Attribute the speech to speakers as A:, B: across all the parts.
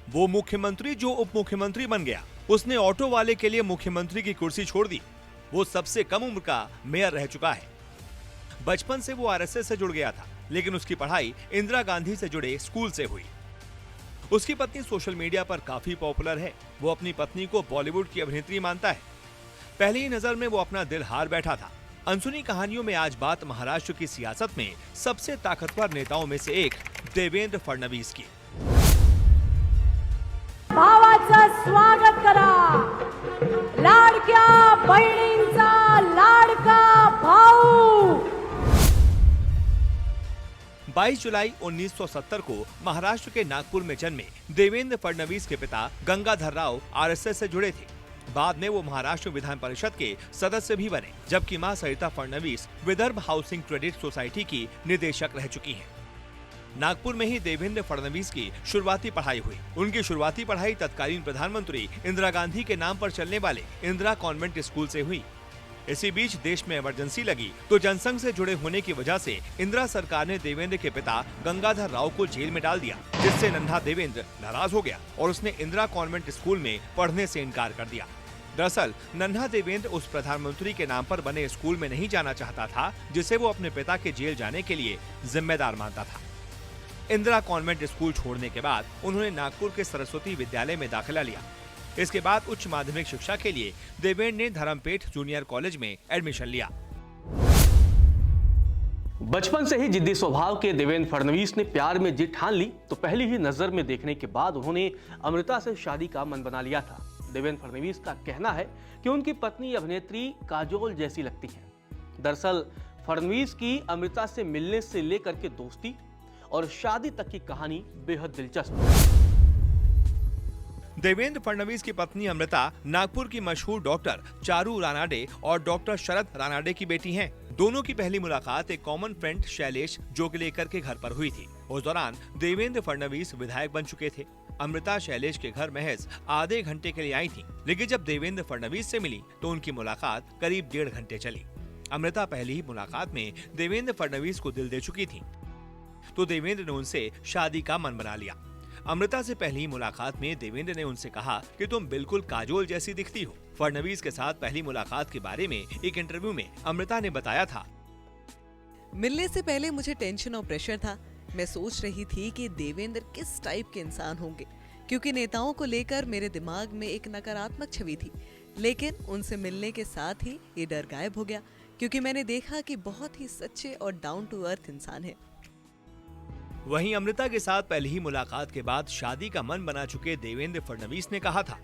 A: वो मुख्यमंत्री जो उप मुख्यमंत्री बन गया, उसने ऑटो वाले के लिए मुख्यमंत्री की कुर्सी छोड़ दी। वो सबसे कम उम्र का मेयर रह चुका है। बचपन से वो आरएसएस से जुड़ गया था, लेकिन उसकी पढ़ाई इंदिरा गांधी से जुड़े स्कूल से हुई। उसकी पत्नी सोशल मीडिया पर काफी पॉपुलर है। वो अपनी पत्नी को बॉलीवुड की अभिनेत्री मानता है। पहली ही नजर में वो अपना दिल हार बैठा था। अनसुनी कहानियों में आज बात महाराष्ट्र की सियासत में सबसे ताकतवर नेताओं में से एक देवेंद्र फडणवीस की।
B: भावाचं स्वागत करा, लाडक्या बहिणींचा लाडका भाऊ।
A: 22 जुलाई 1970 को महाराष्ट्र के नागपुर में जन्मे देवेंद्र फडणवीस के पिता गंगाधर राव आरएसएस से जुड़े थे। बाद में वो महाराष्ट्र विधान परिषद के सदस्य भी बने, जबकि मां Sarita Fadnavis Vidarbha housing credit society की निदेशक रह चुकी हैं। नागपुर में ही देवेंद्र फडणवीस की शुरुआती पढ़ाई हुई। उनकी शुरुआती पढ़ाई तत्कालीन प्रधानमंत्री इंदिरा गांधी के नाम पर चलने वाले इंदिरा कॉन्वेंट स्कूल से हुई। इसी बीच देश में इमरजेंसी लगी तो जनसंघ से जुड़े होने की वजह से इंदिरा सरकार ने देवेंद्र के पिता गंगाधर राव को जेल में डाल दिया, जिससे नन्हा देवेंद्र नाराज हो गया और उसने इंदिरा कॉन्वेंट स्कूल में पढ़ने से इनकार कर दिया। दरअसल नन्हा देवेंद्र उस प्रधानमंत्री के नाम पर बने स्कूल में नहीं जाना चाहता था, जिसे वो अपने पिता के जेल जाने के लिए जिम्मेदार मानता था। इंदिरा कॉन्वेंट स्कूल छोड़ने के बाद उन्होंने नागपुर के सरस्वती विद्यालय में दाखिला लिया। इसके बाद उच्च माध्यमिक शिक्षा के लिए देवेंद्र ने धर्मपेठ जूनियर कॉलेज में एडमिशन लिया।
C: बचपन से ही जिद्दी स्वभाव के देवेंद्र फडणवीस ने प्यार में जिद ठान ली तो पहली ही नजर में देखने के बाद उन्होंने अमृता से शादी का मन बना लिया था। देवेंद्र फडणवीस का कहना है कि उनकी पत्नी अभिनेत्री काजोल जैसी लगती है। दरअसल फडणवीस की अमृता से मिलने से लेकर के दोस्ती और शादी तक की कहानी बेहद दिलचस्प है।
A: देवेंद्र फडणवीस की पत्नी अमृता नागपुर की मशहूर डॉक्टर चारू रानाडे और डॉक्टर शरद रानाडे की बेटी हैं। दोनों की पहली मुलाकात एक कॉमन फ्रेंड शैलेश जोगलेकर के घर पर हुई थी। उस दौरान देवेंद्र फडणवीस विधायक बन चुके थे। अमृता शैलेश के घर महज आधे घंटे के लिए आई थी, लेकिन जब देवेंद्र फडणवीस से मिली तो उनकी मुलाकात करीब 1.5 घंटे चली। अमृता पहली ही मुलाकात में देवेंद्र फडणवीस को दिल दे चुकी थी, तो देवेंद्र ने उनसे शादी का मन बना लिया। अमृता से पहली मुलाकात में देवेंद्र ने उनसे कहा कि तुम बिल्कुल काजोल जैसी दिखती हो। फडणवीस के साथ पहली मुलाकात के बारे में एक इंटरव्यू में अमृता ने बताया था,
D: मिलने से पहले मुझे टेंशन और प्रेशर था। मैं सोच रही थी कि देवेंद्र किस टाइप के इंसान होंगे, क्योंकि नेताओं को लेकर मेरे दिमाग में एक नकारात्मक छवि थी। लेकिन उनसे मिलने के साथ ही ये डर गायब हो गया, क्योंकि मैंने देखा कि बहुत ही सच्चे और डाउन टू अर्थ इंसान है।
A: वहीं अमृता के साथ पहली ही मुलाकात के बाद शादी का मन बना चुके देवेंद्र फडणवीस ने कहा था,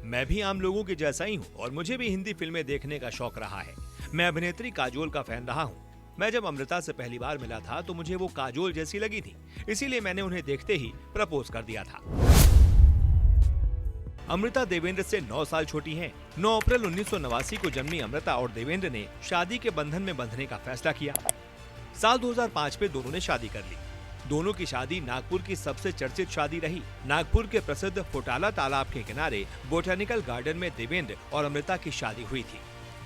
A: मैं भी आम लोगों के जैसा ही हूँ और मुझे भी हिंदी फिल्में देखने का शौक रहा है। मैं अभिनेत्री काजोल का फैन रहा हूँ। मैं जब अमृता से पहली बार मिला था तो मुझे वो काजोल जैसी लगी थी, इसीलिए मैंने उन्हें देखते ही प्रपोज कर दिया था। अमृता देवेंद्र से 9 साल छोटी हैं। 9 अप्रैल 1989 को जन्मी अमृता और देवेंद्र ने शादी के बंधन में बंधने का फैसला किया। साल 2005 में दोनों ने शादी कर ली। दोनों की शादी नागपुर की सबसे चर्चित शादी रही। नागपुर के प्रसिद्ध फोटाला तालाब के किनारे बोटेनिकल गार्डन में देवेंद्र और अमृता की शादी हुई थी।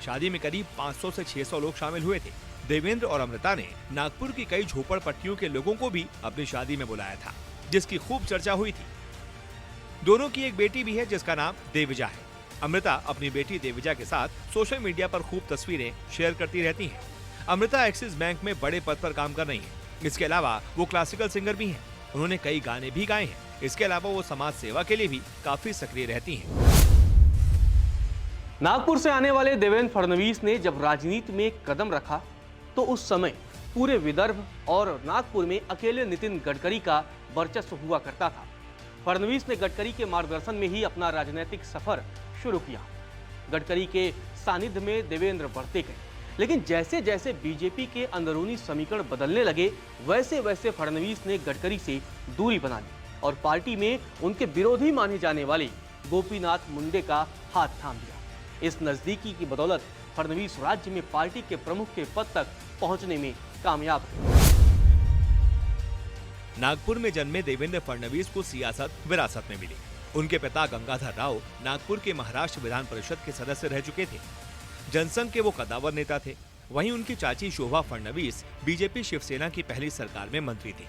A: शादी में करीब 500 से 600 लोग शामिल हुए थे। देवेंद्र और अमृता ने नागपुर की कई झोपड़पट्टियों के लोगों को भी अपनी शादी में बुलाया था, जिसकी खूब चर्चा हुई थी। दोनों की एक बेटी भी है जिसका नाम देविजा है। अमृता अपनी बेटी देविजा के साथ सोशल मीडिया पर खूब तस्वीरें शेयर करती रहती हैं। अमृता एक्सिस बैंक में बड़े पद पर काम कर रही हैं। इसके अलावा वो क्लासिकल सिंगर भी हैं। उन्होंने कई गाने भी गाए हैं। इसके अलावा वो समाज सेवा के लिए भी काफी सक्रिय रहती हैं।
C: नागपुर से आने वाले देवेंद्र फडणवीस ने जब राजनीति में कदम रखा तो उस समय पूरे विदर्भ और नागपुर में अकेले नितिन गडकरी का वर्चस्व हुआ करता था। फडणवीस ने गडकरी के मार्गदर्शन में ही अपना राजनीतिक सफर शुरू किया। गडकरी के सानिध्य में देवेंद्र बढ़ते गए, लेकिन जैसे जैसे बीजेपी के अंदरूनी समीकरण बदलने लगे, वैसे वैसे फडणवीस ने गडकरी से दूरी बना ली और पार्टी में उनके विरोधी माने जाने वाले गोपीनाथ मुंडे का हाथ थाम दिया। इस नजदीकी की बदौलत फडणवीस राज्य में पार्टी के प्रमुख के पद तक पहुंचने में कामयाब हुए।
A: नागपुर में जन्मे देवेंद्र फडणवीस को सियासत विरासत में मिली। उनके पिता गंगाधर राव नागपुर के महाराष्ट्र विधान परिषद के सदस्य रह चुके थे। जनसंघ के वो कद्दावर नेता थे। वहीं उनकी चाची शोभा फडणवीस बीजेपी शिवसेना की पहली सरकार में मंत्री थी।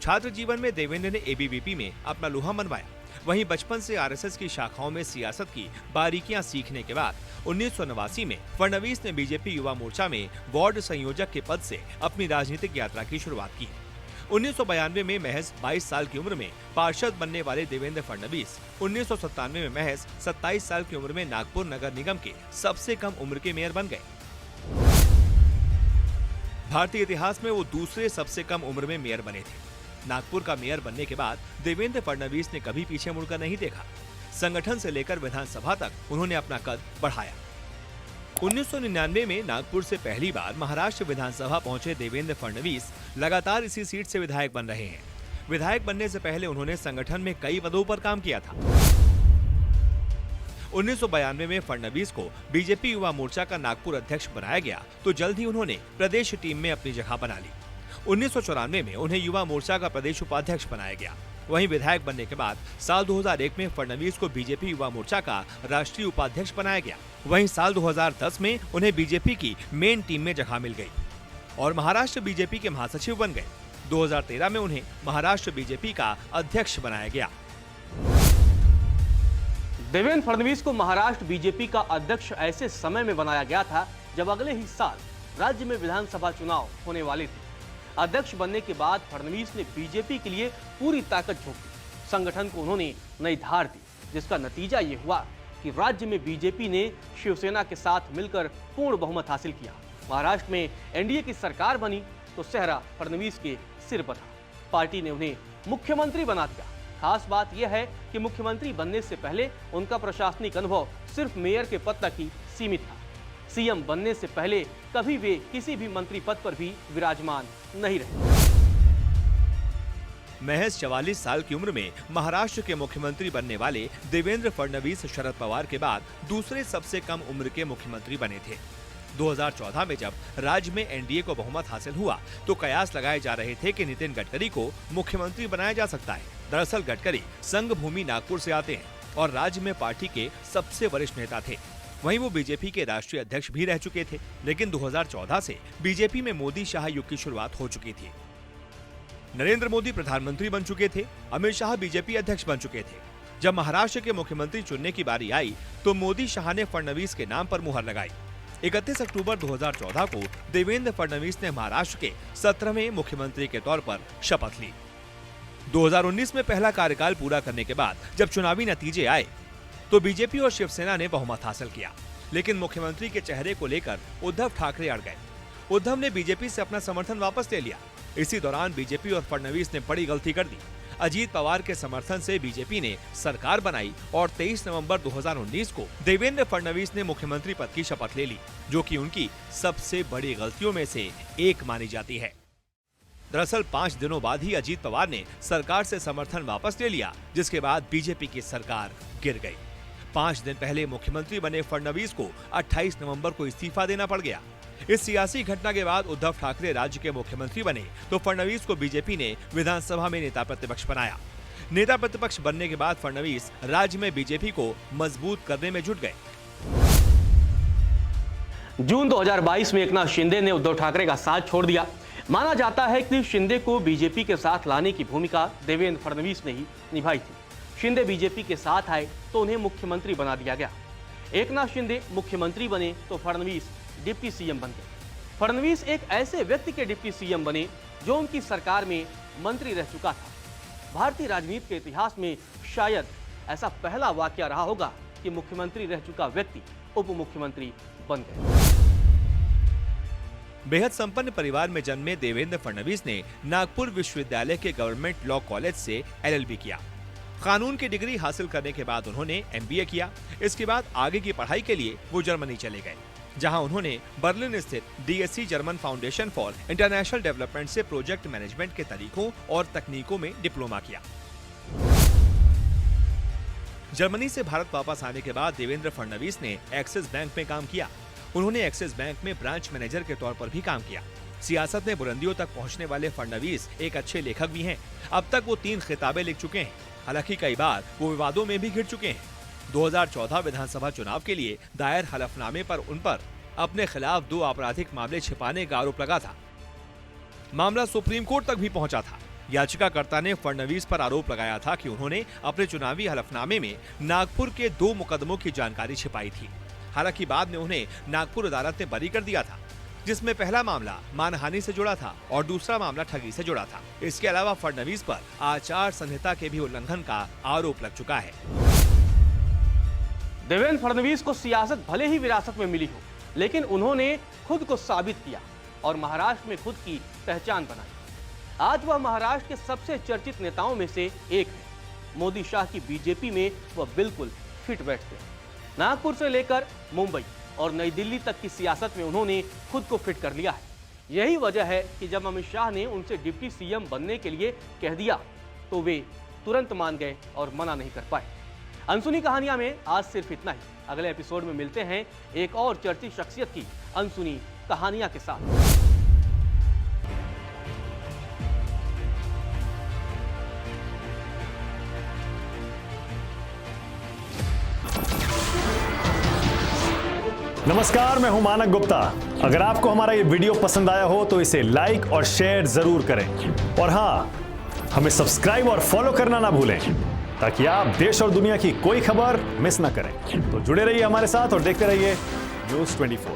A: छात्र जीवन में देवेंद्र ने एबीवीपी में अपना लोहा मनवाया। वहीं बचपन से आरएसएस की शाखाओं में सियासत की बारीकियां सीखने के बाद 1989 में फडणवीस ने बीजेपी युवा मोर्चा में वार्ड संयोजक के पद से अपनी राजनीतिक यात्रा की शुरुआत की। 1992 में महज 22 साल की उम्र में पार्षद बनने वाले देवेंद्र फडणवीस 1997 में महज 27 साल की उम्र में नागपुर नगर निगम के सबसे कम उम्र के मेयर बन गए। भारतीय इतिहास में वो दूसरे सबसे कम उम्र में मेयर बने थे। नागपुर का मेयर बनने के बाद देवेंद्र फडणवीस ने कभी पीछे मुड़कर नहीं देखा। संगठन से लेकर विधानसभा तक उन्होंने अपना कद बढ़ाया। 1999 में नागपुर से पहली बार महाराष्ट्र विधानसभा पहुंचे देवेंद्र फडणवीस लगातार इसी सीट से विधायक बन रहे हैं। विधायक बनने से पहले उन्होंने संगठन में कई पदों पर काम किया था। 1992 में फडणवीस को बीजेपी युवा मोर्चा का नागपुर अध्यक्ष बनाया गया तो जल्द ही उन्होंने प्रदेश टीम में अपनी जगह बना ली। 1994 में उन्हें युवा मोर्चा का प्रदेश उपाध्यक्ष बनाया गया। वहीं विधायक बनने के बाद साल 2001 में फडणवीस को बीजेपी युवा मोर्चा का राष्ट्रीय उपाध्यक्ष बनाया गया। वहीं साल 2010 में उन्हें बीजेपी की मेन टीम में जगह मिल गई और महाराष्ट्र बीजेपी के महासचिव बन गए। 2013 में उन्हें महाराष्ट्र बीजेपी का अध्यक्ष बनाया गया।
C: देवेंद्र फडणवीस को महाराष्ट्र बीजेपी का अध्यक्ष ऐसे समय में बनाया गया था जब अगले ही साल राज्य में विधानसभा चुनाव होने वाले थे। अध्यक्ष बनने के बाद फडणवीस ने बीजेपी के लिए पूरी ताकत झोंक दी। संगठन को उन्होंने नई धार दी, जिसका नतीजा ये हुआ कि राज्य में बीजेपी ने शिवसेना के साथ मिलकर पूर्ण बहुमत हासिल किया। महाराष्ट्र में एनडीए की सरकार बनी तो सेहरा फडणवीस के सिर पर था। पार्टी ने उन्हें मुख्यमंत्री बना दिया। खास बात यह है कि मुख्यमंत्री बनने से पहले उनका प्रशासनिक अनुभव सिर्फ मेयर के पद तक ही सीमित था। सीएम बनने से पहले कभी वे किसी भी मंत्री पद पर भी विराजमान नहीं रहे।
A: महज 44 साल की उम्र में महाराष्ट्र के मुख्यमंत्री बनने वाले देवेंद्र फडणवीस शरद पवार के बाद दूसरे सबसे कम उम्र के मुख्यमंत्री बने थे। 2014 में जब राज्य में एनडीए को बहुमत हासिल हुआ तो कयास लगाए जा रहे थे कि नितिन गडकरी को मुख्यमंत्री बनाया जा सकता है। दरअसल गडकरी संघ भूमि नागपुर से आते हैं और राज्य में पार्टी के सबसे वरिष्ठ नेता थे। वहीं वो बीजेपी के राष्ट्रीय अध्यक्ष भी रह चुके थे। लेकिन 2014 से बीजेपी में मोदी शाह युग की शुरुआत हो चुकी थी। नरेंद्र मोदी प्रधानमंत्री बन चुके थे, अमित शाह बीजेपी अध्यक्ष बन चुके थे। जब महाराष्ट्र के मुख्यमंत्री चुनने की बारी आई तो मोदी शाह ने फडणवीस के नाम पर मुहर लगाई। 31 अक्टूबर 2014 को देवेंद्र फडणवीस ने महाराष्ट्र के 17वें मुख्यमंत्री के तौर पर शपथ ली। 2019 में पहला कार्यकाल पूरा करने के बाद जब चुनावी नतीजे आए तो बीजेपी और शिवसेना ने बहुमत हासिल किया। लेकिन मुख्यमंत्री के चेहरे को लेकर उद्धव ठाकरे अड़ गए। उद्धव ने बीजेपी से अपना समर्थन वापस ले लिया। इसी दौरान बीजेपी और फडणवीस ने बड़ी गलती कर दी। अजीत पवार के समर्थन से बीजेपी ने सरकार बनाई और 23 नवंबर 2019 को देवेंद्र फडणवीस ने मुख्यमंत्री पद की शपथ ले ली, जो कि उनकी सबसे बड़ी गलतियों में से एक मानी जाती है। दरअसल 5 दिनों बाद ही अजीत पवार ने सरकार से समर्थन वापस ले लिया, जिसके बाद बीजेपी की सरकार गिर गई। 5 दिन पहले मुख्यमंत्री बने फडणवीस को 28 नवंबर को इस्तीफा देना पड़ गया। इस सियासी घटना के बाद उद्धव ठाकरे राज्य के मुख्यमंत्री बने तो फडणवीस को बीजेपी ने विधानसभा में नेता प्रतिपक्ष बनाया। नेता प्रतिपक्ष बनने के बाद फडणवीस राज्य में बीजेपी को मजबूत करने में जुट गए।
C: जून 2022 में एकनाथ शिंदे ने उद्धव ठाकरे का साथ छोड़ दिया। माना जाता है कि शिंदे को बीजेपी के साथ लाने की भूमिका देवेंद्र फडणवीस ने ही निभाई थी। शिंदे बीजेपी के साथ आए तो उन्हें मुख्यमंत्री बना दिया गया। एकनाथ शिंदे मुख्यमंत्री बने तो फडणवीस डिप्टी सीएम बन गए। फडणवीस एक ऐसे व्यक्ति के डिप्टी सीएम बने जो उनकी सरकार में मंत्री रह चुका था। भारतीय राजनीति के इतिहास में शायद ऐसा पहला वाकया रहा होगा कि मुख्यमंत्री रह चुका व्यक्ति उप मुख्यमंत्री बन गए।
A: बेहद संपन्न परिवार में जन्मे देवेंद्र फडणवीस ने नागपुर विश्वविद्यालय के गवर्नमेंट लॉ कॉलेज से LLB किया। कानून की डिग्री हासिल करने के बाद उन्होंने MBA किया। इसके बाद आगे की पढ़ाई के लिए वो जर्मनी चले गए, जहां उन्होंने बर्लिन स्थित DSC German foundation for international development से प्रोजेक्ट मैनेजमेंट के तरीकों और तकनीकों में डिप्लोमा किया। जर्मनी से भारत वापस आने के बाद देवेंद्र फडणवीस ने एक्सिस बैंक में काम किया। उन्होंने एक्सिस बैंक में ब्रांच मैनेजर के तौर पर भी काम किया। सियासत में बुलंदियों तक पहुंचने वाले फडणवीस एक अच्छे लेखक भी हैं। अब तक वो 3 किताबें लिख चुके हैं। हालांकि कई बार वो विवादों में भी घिर चुके हैं। 2014 विधानसभा चुनाव के लिए दायर हलफनामे पर उन पर अपने खिलाफ 2 आपराधिक मामले छिपाने का आरोप लगा था। मामला सुप्रीम कोर्ट तक भी पहुंचा था। याचिकाकर्ता ने फडणवीस पर आरोप लगाया था कि उन्होंने अपने चुनावी हलफनामे में नागपुर के 2 मुकदमों की जानकारी छिपाई थी। हालांकि बाद में उन्हें नागपुर अदालत ने बरी कर दिया था, जिसमें पहला मामला मानहानि से जुड़ा था और दूसरा मामला ठगी से जुड़ा था। इसके अलावा फडणवीस पर आचार संहिता के भी उल्लंघन का आरोप लग चुका है।
C: देवेंद्र फडणवीस को सियासत भले ही विरासत में मिली हो, लेकिन उन्होंने खुद को साबित किया और महाराष्ट्र में खुद की पहचान बनाई। आज वह महाराष्ट्र के सबसे चर्चित नेताओं में से एक है। मोदी शाह की बीजेपी में वह बिल्कुल फिट बैठते हैं। नागपुर से लेकर मुंबई और नई दिल्ली तक की सियासत में उन्होंने खुद को फिट कर लिया है। यही वजह है कि जब अमित शाह ने उनसे डिप्टी सीएम बनने के लिए कह दिया तो वे तुरंत मान गए और मना नहीं कर पाए। अनसुनी कहानियां में आज सिर्फ इतना ही। अगले एपिसोड में मिलते हैं एक और चर्चित शख्सियत की अनसुनी कहानियां के साथ।
E: नमस्कार, मैं हूं मानक गुप्ता। अगर आपको हमारा ये वीडियो पसंद आया हो तो इसे लाइक और शेयर जरूर करें और हाँ, हमें सब्सक्राइब और फॉलो करना ना भूलें ताकि आप देश और दुनिया की कोई खबर मिस ना करें। तो जुड़े रहिए हमारे साथ और देखते रहिए News 24।